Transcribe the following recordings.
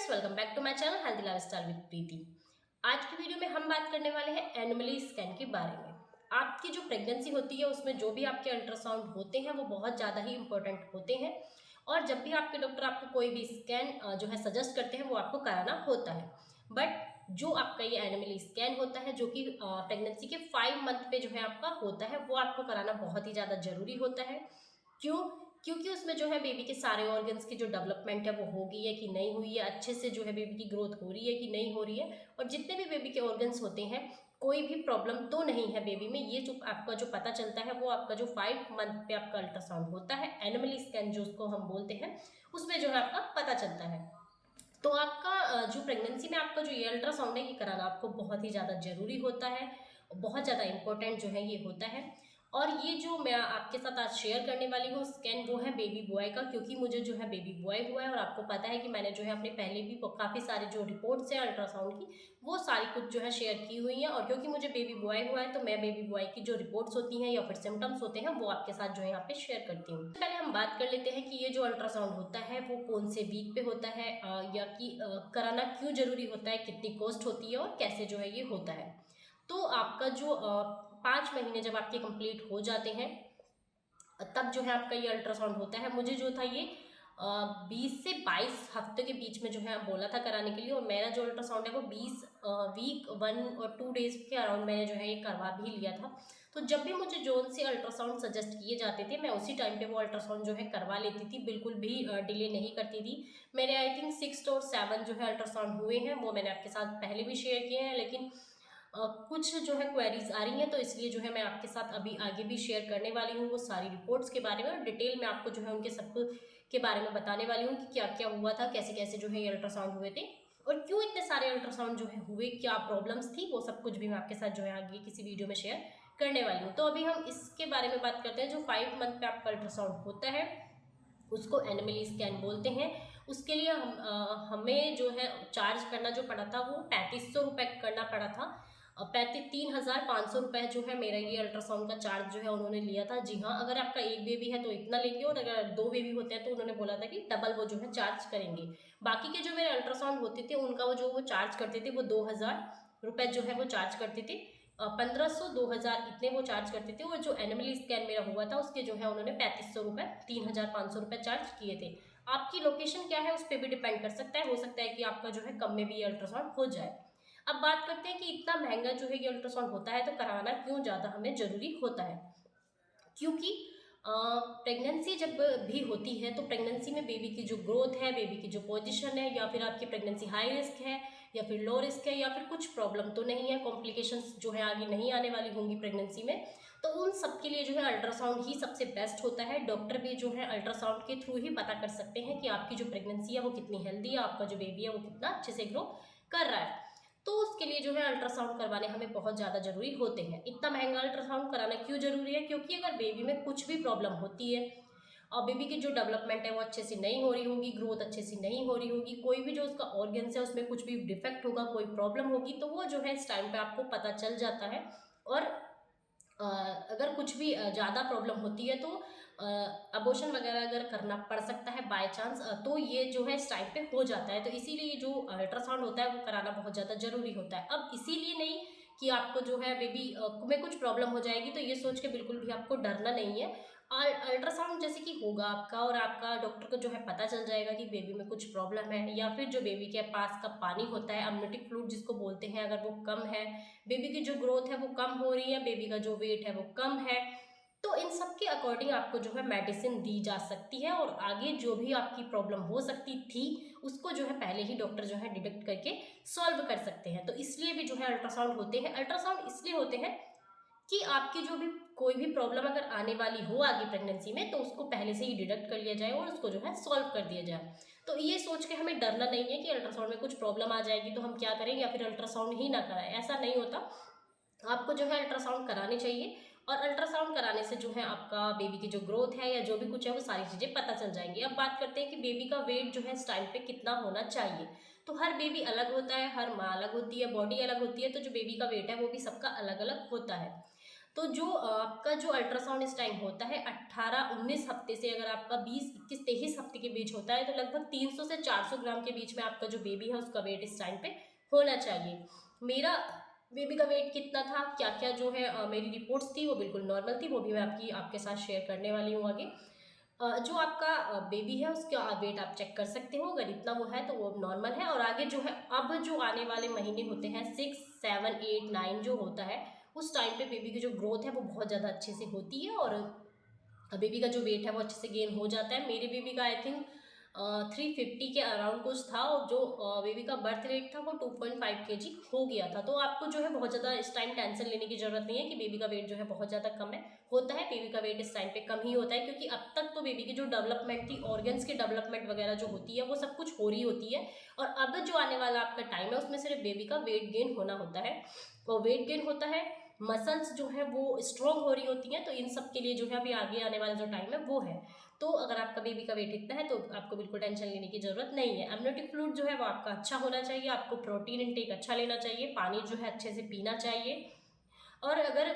Friends, welcome back to my channel healthy lifestyle with Preeti. आज की video में हम बात करने वाले हैं एनोमली स्कैन के बारे में। आपकी जो प्रेगनेंसी होती है उसमें जो भी आपके अल्ट्रासाउंड होते हैं वो बहुत ज़्यादा ही इंपॉर्टेंट होते हैं और जब भी आपके डॉक्टर आपको कोई भी स्कैन जो है सजेस्ट करते हैं वो आपको कराना होता है। बट जो आपका ये एनोमली स्कैन होता है जो कि प्रेगनेंसी के 5 मंथ पे जो है आपका होता है वो आपको कराना बहुत ही ज़्यादा जरूरी होता है। क्यों? क्योंकि उसमें जो है बेबी के सारे ऑर्गन्स की जो डेवलपमेंट है वो हो गई है कि नहीं हुई है, अच्छे से जो है बेबी की ग्रोथ हो रही है कि नहीं हो रही है, और जितने भी बेबी के ऑर्गन्स होते हैं कोई भी प्रॉब्लम तो नहीं है बेबी में। ये जो आपका जो पता चलता है वो आपका जो 5 मंथ पे आपका अल्ट्रासाउंड होता है, एनोमली स्कैन जो उसको हम बोलते हैं, उसमें जो है आपका पता चलता है। तो आपका जो प्रेगनेंसी में आपका जो ये अल्ट्रासाउंड है ये कराना आपको बहुत ही ज़्यादा जरूरी होता है, बहुत ज़्यादा इंपॉर्टेंट जो है ये होता है। और ये जो मैं आपके साथ आज शेयर करने वाली हूँ स्कैन वो है बेबी बॉय का, क्योंकि मुझे जो है बेबी बॉय हुआ है और आपको पता है कि मैंने जो है अपने पहले भी काफ़ी सारे जो रिपोर्ट्स हैं अल्ट्रासाउंड की वो सारी कुछ जो है शेयर की हुई हैं, और क्योंकि मुझे बेबी बॉय हुआ है तो मैं बेबी बॉय की जो रिपोर्ट्स होती हैं या फिर सिम्टम्स होते हैं वो आपके साथ जो है यहाँ पे शेयर करती हूँ। पहले हम बात कर लेते हैं कि ये जो अल्ट्रासाउंड होता है वो कौन से वीक पे होता है, या कि कराना क्यों जरूरी होता है, कितनी कॉस्ट होती है और कैसे जो है ये होता है। तो आपका जो 5 महीने जब आपके कंप्लीट हो जाते हैं तब जो है आपका ये अल्ट्रासाउंड होता है। मुझे जो था ये 20 से 22 हफ्ते के बीच में जो है बोला था कराने के लिए, और मेरा जो अल्ट्रासाउंड है वो 20 वीक 1 और 2 डेज के अराउंड मैंने जो है ये करवा भी लिया था। तो जब भी मुझे जोन से अल्ट्रासाउंड सजेस्ट किए जाते थे मैं उसी टाइम पे वो अल्ट्रासाउंड जो है करवा लेती थी, बिल्कुल भी डिले नहीं करती थी। मेरे आई थिंक 6 और 7 जो है अल्ट्रासाउंड हुए हैं, वो मैंने आपके साथ पहले भी शेयर किए हैं, लेकिन कुछ जो है क्वेरीज आ रही हैं तो इसलिए जो है मैं आपके साथ अभी आगे भी शेयर करने वाली हूँ वो सारी रिपोर्ट्स के बारे में, और डिटेल में आपको जो है उनके सब के बारे में बताने वाली हूँ कि क्या क्या हुआ था, कैसे कैसे जो है ये अल्ट्रासाउंड हुए थे और क्यों इतने सारे अल्ट्रासाउंड जो है हुए, क्या प्रॉब्लम्स थी, वो सब कुछ भी मैं आपके साथ जो है आगे किसी वीडियो में शेयर करने वाली हूँ। तो अभी हम इसके बारे में बात करते हैं। जो 5 मंथ पे आपका अल्ट्रासाउंड होता है उसको एनोमली स्कैन बोलते हैं। उसके लिए हमें जो है चार्ज करना जो पड़ा था वो 3500 रुपये करना पड़ा था। 3,500 रुपये जो है मेरा ये अल्ट्रासाउंड का चार्ज जो है उन्होंने लिया था। जी हाँ, अगर आपका एक बेबी है तो इतना लेंगे, और अगर 2 बेबी होते हैं तो उन्होंने बोला था कि डबल वो जो है चार्ज करेंगे। बाकी के जो मेरे अल्ट्रासाउंड होते थे उनका वो चार्ज करते थे वो 2,000 रुपये जो है वो चार्ज करते थे। 1500 2000 इतने वो चार्ज करते थे, और जो एनिमल स्कैन मेरा हुआ था उसके जो है उन्होंने 3500 रुपये 3500 रुपये चार्ज किए थे। आपकी लोकेशन क्या है उस पर भी डिपेंड कर सकता है, हो सकता है कि आपका जो है कम में भी ये अल्ट्रासाउंड हो जाए। अब बात करते हैं कि इतना महंगा जो है ये अल्ट्रासाउंड होता है तो कराना क्यों ज़्यादा हमें जरूरी होता है। क्योंकि प्रेगनेंसी जब भी होती है तो प्रेगनेंसी में बेबी की जो ग्रोथ है, बेबी की जो पोजीशन है, या फिर आपकी प्रेगनेंसी हाई रिस्क है या फिर लो रिस्क है, या फिर कुछ प्रॉब्लम तो नहीं है, कॉम्प्लिकेशंस जो है आगे नहीं आने वाली होंगी प्रेगनेंसी में, तो उन सब के लिए जो है अल्ट्रासाउंड ही सबसे बेस्ट होता है। डॉक्टर भी जो है अल्ट्रासाउंड के थ्रू ही पता कर सकते हैं कि आपकी जो प्रेगनेंसी है वो कितनी हेल्दी है, आपका जो बेबी है वो कितना अच्छे से ग्रो कर रहा है। तो उसके लिए जो है अल्ट्रासाउंड करवाने हमें बहुत ज़्यादा जरूरी होते हैं। इतना महंगा अल्ट्रासाउंड कराना क्यों जरूरी है? क्योंकि अगर बेबी में कुछ भी प्रॉब्लम होती है और बेबी की जो डेवलपमेंट है वो अच्छे से नहीं हो रही होगी, ग्रोथ अच्छे से नहीं हो रही होगी, कोई भी जो उसका ऑर्गन्स है उसमें कुछ भी डिफेक्ट होगा, कोई प्रॉब्लम होगी, तो वो जो है इस टाइम पे आपको पता चल जाता है। और अगर कुछ भी ज़्यादा प्रॉब्लम होती है तो अबॉर्शन वगैरह अगर करना पड़ सकता है बाय चांस, तो ये जो है इस टाइम पे हो जाता है। तो इसीलिए जो अल्ट्रासाउंड होता है वो कराना बहुत ज़्यादा जरूरी होता है। अब इसीलिए नहीं कि आपको जो है बेबी में कुछ प्रॉब्लम हो जाएगी तो ये सोच के बिल्कुल भी आपको डरना नहीं है। अल्ट्रासाउंड जैसे कि होगा आपका और आपका डॉक्टर को जो है पता चल जाएगा कि बेबी में कुछ प्रॉब्लम है, या फिर जो बेबी के पास का पानी होता है अमनियोटिक फ्लूइड जिसको बोलते हैं, अगर वो कम है, बेबी की जो ग्रोथ है वो कम हो रही है, बेबी का जो वेट है वो कम है, तो इन सब के अकॉर्डिंग आपको जो है मेडिसिन दी जा सकती है, और आगे जो भी आपकी प्रॉब्लम हो सकती थी उसको जो है पहले ही डॉक्टर जो है डिटेक्ट करके सॉल्व कर सकते हैं। तो इसलिए भी जो है अल्ट्रासाउंड होते हैं। अल्ट्रासाउंड इसलिए होते हैं कि आपकी जो भी कोई भी प्रॉब्लम अगर आने वाली हो आगे प्रेगनेंसी में तो उसको पहले से ही डिटेक्ट कर लिया जाए और उसको जो है सॉल्व कर दिया जाए। तो ये सोच के हमें डरना नहीं है कि अल्ट्रासाउंड में कुछ प्रॉब्लम आ जाएगी तो हम क्या करें, या फिर अल्ट्रासाउंड ही ना कराएं, ऐसा नहीं होता। आपको जो है अल्ट्रासाउंड करानी चाहिए, और अल्ट्रासाउंड कराने से जो है आपका बेबी की जो ग्रोथ है या जो भी कुछ है वो सारी चीज़ें पता चल जाएंगी। अब बात करते हैं कि बेबी का वेट जो है इस टाइम पे कितना होना चाहिए। तो हर बेबी अलग होता है, हर माँ अलग होती है, बॉडी अलग होती है, तो जो बेबी का वेट है वो भी सबका अलग अलग होता है। तो जो आपका जो अल्ट्रासाउंड इस टाइम होता है 18-19 हफ्ते से, अगर आपका 20-21-23 हफ्ते के बीच होता है तो लगभग 300 से 400 ग्राम के बीच में आपका जो बेबी है उसका वेट इस टाइम पे होना चाहिए। मेरा बेबी का वेट कितना था, क्या क्या जो है मेरी रिपोर्ट्स थी वो बिल्कुल नॉर्मल थी, वो भी मैं आपके साथ शेयर करने वाली हूँ आगे। जो आपका बेबी है उसका वेट आप चेक कर सकते हो, अगर इतना वो है तो वो नॉर्मल है। और आगे जो है अब जो आने वाले महीने होते हैं 6, 7, 8, 9 जो होता है, उस टाइम पे बेबी की जो ग्रोथ है वो बहुत ज़्यादा अच्छे से होती है और बेबी का जो वेट है वो अच्छे से गेन हो जाता है। मेरे बेबी का आई थिंक 350 के अराउंड कुछ था, और जो बेबी का बर्थ रेट था वो 2.5 kg हो गया था। तो आपको जो है बहुत ज़्यादा इस टाइम टेंशन लेने की ज़रूरत नहीं है कि बेबी का वेट जो है बहुत ज़्यादा कम है। होता है बेबी का वेट इस टाइम पे कम ही होता है, क्योंकि अब तक तो बेबी की जो डेवलपमेंट थी, ऑर्गन्स की डेवलपमेंट वगैरह जो होती है वो सब कुछ हो रही होती है। और अब जो आने वाला आपका टाइम है उसमें सिर्फ बेबी का वेट गेन होना होता है, और वेट गेन होता है, मसल्स जो है वो स्ट्रॉन्ग हो रही होती हैं। तो इन सब के लिए जो है अभी आगे आने वाला जो टाइम है वो है। तो अगर आपका बेबी का वेट इतना है तो आपको बिल्कुल टेंशन लेने की जरूरत नहीं है। एमनियोटिक फ्लूइड जो है वो आपका अच्छा होना चाहिए, आपको प्रोटीन इनटेक अच्छा लेना चाहिए, पानी जो है अच्छे से पीना चाहिए। और अगर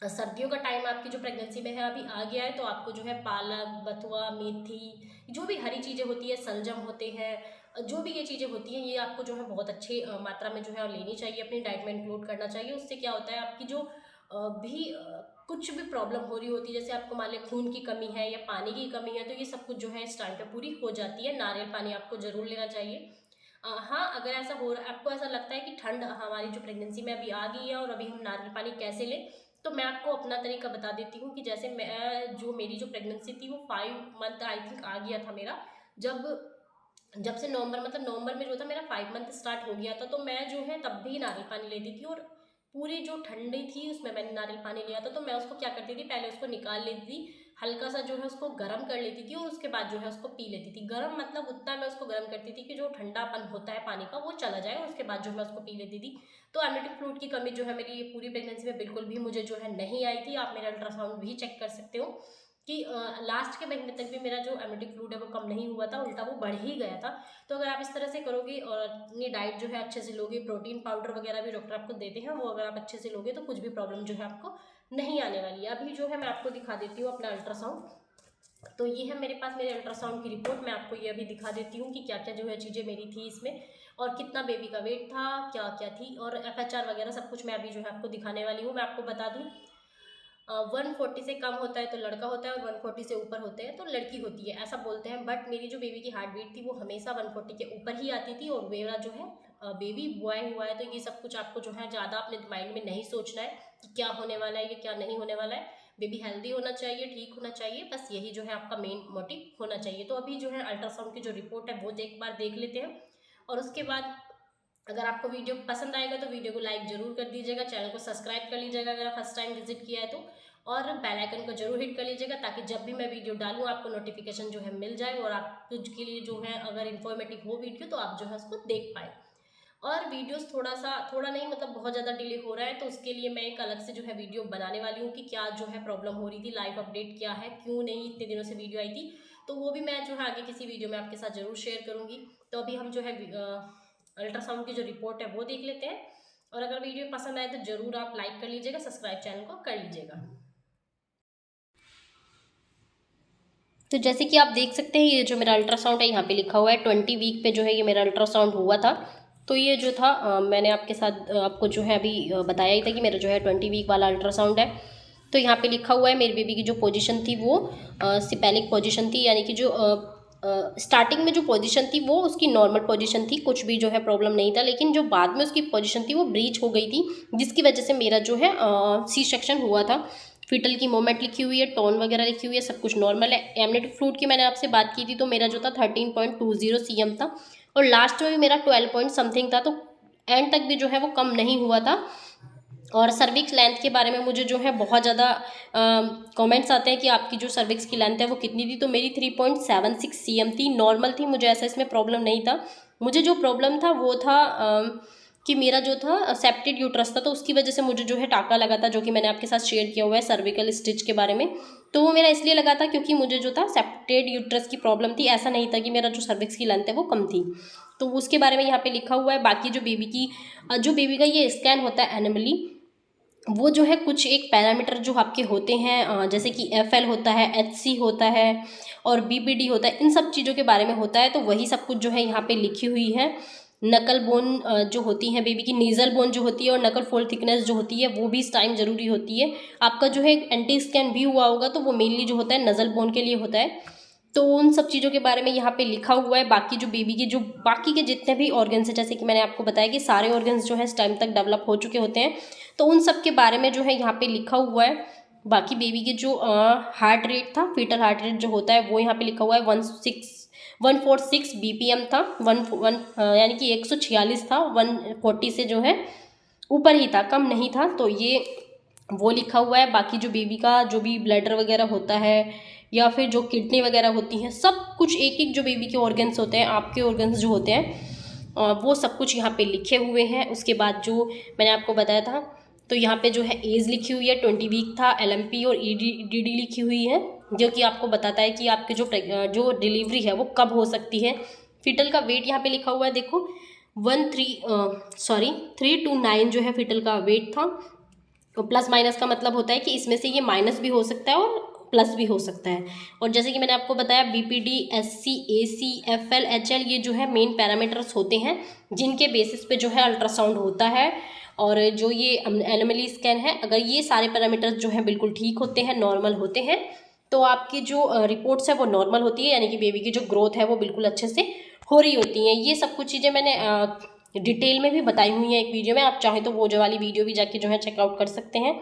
सर्दियों का टाइम आपकी जो प्रेगनेंसी में है अभी आ गया है तो आपको जो है पालक, बथुआ, मेथी, जो भी हरी चीज़ें होती है, सलजम होते हैं, जो भी ये चीज़ें होती हैं ये आपको जो है बहुत अच्छी मात्रा में जो है लेनी चाहिए, अपनी डाइट में इंक्लूड करना चाहिए। उससे क्या होता है, आपकी जो कुछ भी प्रॉब्लम हो रही होती है, जैसे आपको मान लें खून की कमी है या पानी की कमी है, तो ये सब कुछ जो है इस टाइम पे पूरी हो जाती है। नारियल पानी आपको ज़रूर लेना चाहिए। हाँ, अगर ऐसा हो रहा है, आपको ऐसा लगता है कि ठंड हमारी जो प्रेगनेंसी में अभी आ गई है और अभी हम नारियल पानी कैसे लें, तो मैं आपको अपना तरीका बता देती हूँ कि जैसे मेरी जो प्रेगनेंसी थी वो 5 मंथ आई थिंक आ गया था मेरा, जब जब से नवंबर, मतलब नवंबर में जो था मेरा 5 मंथ स्टार्ट हो गया था, तो मैं जो है तब भी नारियल पानी लेती थी। और पूरी जो ठंडी थी उसमें मैंने नारियल पानी लिया था, तो मैं उसको क्या करती थी, पहले उसको निकाल लेती थी, हल्का सा जो है उसको गर्म कर लेती थी और उसके बाद जो है उसको पी लेती थी। गर्म मतलब उतना मैं उसको गर्म करती थी कि जो ठंडापन होता है पानी का वो चला जाए, और उसके बाद जो मैं उसको पी लेती थी। तो एमनियोटिक फ्लूइड की कमी जो है मेरी ये पूरी प्रेगनेंसी में बिल्कुल भी मुझे जो है नहीं आई थी। आप मेरा अल्ट्रासाउंड भी चेक कर सकते हो कि लास्ट के महीने तक भी मेरा जो एमनियोटिक फ्लूइड है वो कम नहीं हुआ था, उल्टा वो बढ़ ही गया था। तो अगर आप इस तरह से करोगे और अपनी डाइट जो है अच्छे से लोगे, प्रोटीन पाउडर वगैरह भी डॉक्टर आपको देते हैं, वो अगर आप अच्छे से लोगे तो कुछ भी प्रॉब्लम जो है आपको नहीं आने वाली है। अभी जो है मैं आपको दिखा देती हूँ अपना अल्ट्रासाउंड। तो ये है मेरे पास मेरे अल्ट्रासाउंड की रिपोर्ट। मैं आपको ये अभी दिखा देती हूँ कि क्या क्या जो है चीज़ें मेरी थी इसमें, और कितना बेबी का वेट था, क्या क्या थी, और FHR वगैरह सब कुछ मैं अभी जो है आपको दिखाने वाली हूँ। मैं आपको बता दूँ, 140 से कम होता है तो लड़का होता है, और 140 से ऊपर होते हैं तो लड़की होती है, ऐसा बोलते हैं। बट मेरी जो बेबी की हार्ट बीट थी वो हमेशा 140 के ऊपर ही आती थी। और मेरा जो है बेबी बॉय हुआ है, तो ये सब कुछ आपको जो है ज़्यादा अपने माइंड में नहीं सोचना है कि क्या होने वाला है या क्या नहीं होने वाला है। बेबी हेल्दी होना चाहिए, ठीक होना चाहिए, बस यही जो है आपका मेन मोटिव होना चाहिए। तो अभी जो है अल्ट्रासाउंड की जो रिपोर्ट है वो एक बार देख लेते हैं, और उसके बाद अगर आपको वीडियो पसंद आएगा तो वीडियो को लाइक जरूर कर दीजिएगा, चैनल को सब्सक्राइब कर लीजिएगा अगर आप फर्स्ट टाइम विजिट किया है तो, और बेल आइकन को जरूर हिट कर लीजिएगा ताकि जब भी मैं वीडियो डालूँ आपको नोटिफिकेशन जो है मिल जाए, और आप कुछ के लिए जो है अगर इन्फॉर्मेटिव हो वीडियो तो आप जो है उसको देख पाए। और वीडियोस थोड़ा नहीं मतलब बहुत ज़्यादा डिले हो रहा है, तो उसके लिए मैं एक अलग से जो है वीडियो बनाने वाली हूँ कि क्या जो है प्रॉब्लम हो रही थी, लाइव अपडेट क्या है, क्यों नहीं इतने दिनों से वीडियो आई थी। तो वो भी मैं जो है आगे किसी वीडियो में आपके साथ ज़रूर शेयर करूँगी। तो अभी हम जो है अल्ट्रासाउंड की जो रिपोर्ट है वो देख लेते हैं, और अगर वीडियो पसंद आए तो ज़रूर आप लाइक कर लीजिएगा, सब्सक्राइब चैनल को कर लीजिएगा। तो जैसे कि आप देख सकते हैं ये जो मेरा अल्ट्रासाउंड है यहाँ पे लिखा हुआ है 20 वीक पे जो है ये मेरा अल्ट्रासाउंड हुआ था। तो ये जो था मैंने आपके साथ आपको जो है अभी बताया ही था कि मेरा जो है 20 वीक वाला अल्ट्रासाउंड है। तो यहाँ पे लिखा हुआ है मेरी बेबी की जो पोजीशन थी वो सिपेलिक पोजीशन थी, यानी कि जो स्टार्टिंग में जो पोजीशन थी वो उसकी नॉर्मल पोजीशन थी, कुछ भी जो है प्रॉब्लम नहीं था। लेकिन जो बाद में उसकी पोजीशन थी वो ब्रीच हो गई थी, जिसकी वजह से मेरा जो है सी सेक्शन हुआ था। फीटल की मोमेंट लिखी हुई है, टोन वगैरह लिखी हुई है, सब कुछ नॉर्मल है। एमनियोटिक फ्लूइड की मैंने आपसे बात की थी तो मेरा जो था 13.20 cm था, और लास्ट में भी मेरा 12 पॉइंट समथिंग था, तो एंड तक भी जो है वो कम नहीं हुआ था। और सर्विक्स लेंथ के बारे में मुझे जो है बहुत ज़्यादा कमेंट्स आते हैं कि आपकी जो सर्विक्स की लेंथ है वो कितनी थी, तो मेरी 3.76 cm थी, नॉर्मल थी, मुझे ऐसा इसमें प्रॉब्लम नहीं था। मुझे जो प्रॉब्लम था वो था कि मेरा जो था सेप्टेड यूट्रस था, तो उसकी वजह से मुझे जो है टाका लगा था, जो कि मैंने आपके साथ शेयर किया हुआ है सर्विकल स्टिच के बारे में। तो वो मेरा इसलिए लगा था क्योंकि मुझे जो था सेप्टेड यूट्रस की प्रॉब्लम थी, ऐसा नहीं था कि मेरा जो सर्विक्स की लेंथ है वो कम थी। तो उसके बारे में यहाँ पे लिखा हुआ है। बाकी जो बेबी का ये स्कैन होता है एनिमली, वो जो है कुछ एक पैरामीटर जो आपके होते हैं, जैसे कि FL होता है, HC होता है और BPD होता है, इन सब चीज़ों के बारे में होता है। तो वही सब कुछ जो है यहाँ पे लिखी हुई है। नकल बोन जो होती है बेबी की, नेज़ल बोन जो होती है और नकल फोल्ड थिकनेस जो होती है वो भी इस टाइम ज़रूरी होती है। आपका जो है एंटी स्कैन भी हुआ होगा तो वो मेनली जो होता है नज़ल बोन के लिए होता है। तो उन सब चीज़ों के बारे में यहाँ पे लिखा हुआ है। बाकी जो बेबी के जो बाकी के जितने भी ऑर्गन्स हैं, जैसे कि मैंने आपको बताया कि सारे ऑर्गन्स जो है इस टाइम तक डेवलप हो चुके होते हैं, तो उन सब के बारे में जो है यहाँ पे लिखा हुआ है। बाकी बेबी के जो हार्ट रेट था, फीटल हार्ट रेट जो होता है वो यहाँ पे लिखा हुआ है 146 BPM था, यानी कि 146 था, 140 से जो है ऊपर ही था, कम नहीं था। तो ये वो लिखा हुआ है। बाकी जो बेबी का जो भी ब्लैडर वगैरह होता है या फिर जो किडनी वगैरह होती हैं, सब कुछ एक एक जो बेबी के ऑर्गन्स होते हैं, आपके ऑर्गन्स जो होते हैं, वो सब कुछ यहाँ पे लिखे हुए हैं। उसके बाद जो मैंने आपको बताया था, तो यहाँ पे जो है एज लिखी हुई है, 20 वीक था, LMP और EDD लिखी हुई है, जो कि आपको बताता है कि आपके जो डिलीवरी है वो कब हो सकती है। फीटल का वेट यहाँ पे लिखा हुआ है, देखो 3 to 9 जो है फीटल का वेट था। तो प्लस माइनस का मतलब होता है कि इसमें से ये माइनस भी हो सकता है और प्लस भी हो सकता है। और जैसे कि मैंने आपको बताया BPD, SC, AC, FL, HL ये जो है मेन पैरामीटर्स होते हैं जिनके बेसिस पे जो है अल्ट्रासाउंड होता है। और जो ये एनोमली स्कैन है, अगर ये सारे पैरामीटर्स जो है बिल्कुल ठीक होते हैं, नॉर्मल होते हैं, तो आपकी जो रिपोर्ट्स है वो नॉर्मल होती है, यानी कि बेबी की जो ग्रोथ है वो बिल्कुल अच्छे से हो रही होती हैं। ये सब कुछ चीज़ें मैंने डिटेल में भी बताई हुई हैं एक वीडियो में, आप चाहें तो वो जो वाली वीडियो भी जाके जो है चेकआउट कर सकते हैं।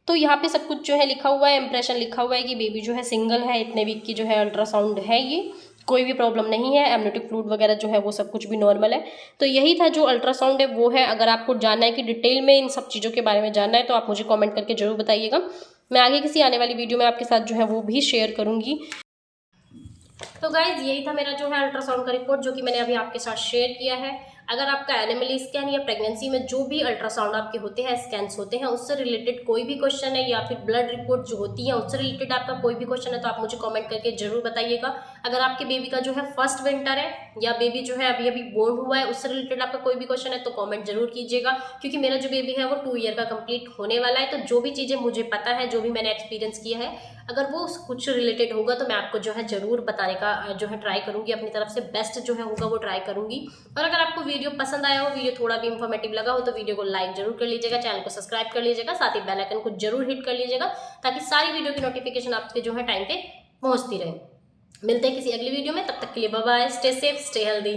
तो यहाँ पे सब कुछ जो है लिखा हुआ है, इंप्रेशन लिखा हुआ है कि बेबी जो है सिंगल है, इतने वीक की जो है अल्ट्रासाउंड है, ये कोई भी प्रॉब्लम नहीं है, एमनियोटिक फ्लूइड वगैरह जो है वो सब कुछ भी नॉर्मल है। तो यही था जो अल्ट्रासाउंड है वो है। अगर आपको जानना है कि डिटेल में इन सब चीज़ों के बारे में जानना है तो आप मुझे कॉमेंट करके जरूर बताइएगा। मैं आगे किसी आने वाली वीडियो में आपके साथ जो है वो भी शेयर करूँगी। तो गाइज यही था मेरा जो है अल्ट्रासाउंड का रिपोर्ट, जो कि मैंने अभी आपके साथ शेयर किया है। अगर आपका एनिमली स्कैन या प्रेगनेंसी में जो भी अल्ट्रासाउंड आपके होते हैं, स्कैन्स होते हैं, उससे रिलेटेड कोई भी क्वेश्चन है या फिर ब्लड रिपोर्ट जो होती है उससे रिलेटेड आपका कोई भी क्वेश्चन है तो आप मुझे कमेंट करके जरूर बताइएगा। अगर आपके बेबी का जो है फर्स्ट विंटर है या बेबी जो है अभी अभी बोर्न हुआ है, उससे रिलेटेड आपका कोई भी क्वेश्चन है तो कॉमेंट जरूर कीजिएगा, क्योंकि मेरा जो बेबी है वो 2 ईयर का कंप्लीट होने वाला है। तो जो भी चीज़ें मुझे पता है, जो भी मैंने एक्सपीरियंस किया है, अगर वो कुछ रिलेटेड होगा तो मैं आपको जो है ज़रूर बताने का जो है ट्राई करूँगी, अपनी तरफ से बेस्ट जो है होगा वो ट्राई करूँगी। और अगर आपको वीडियो पसंद आया हो, वीडियो थोड़ा भी इंफॉर्मेटिव लगा हो, तो वीडियो को लाइक जरूर कर लीजिएगा, चैनल को सब्सक्राइब कर लीजिएगा, साथ ही बेल आइकन को जरूर हिट कर लीजिएगा, ताकि सारी वीडियो की नोटिफिकेशन आपके जो है टाइम पे पहुँचती रहे। मिलते हैं किसी अगली वीडियो में, तब तक के लिए bye bye, stay safe, stay healthy.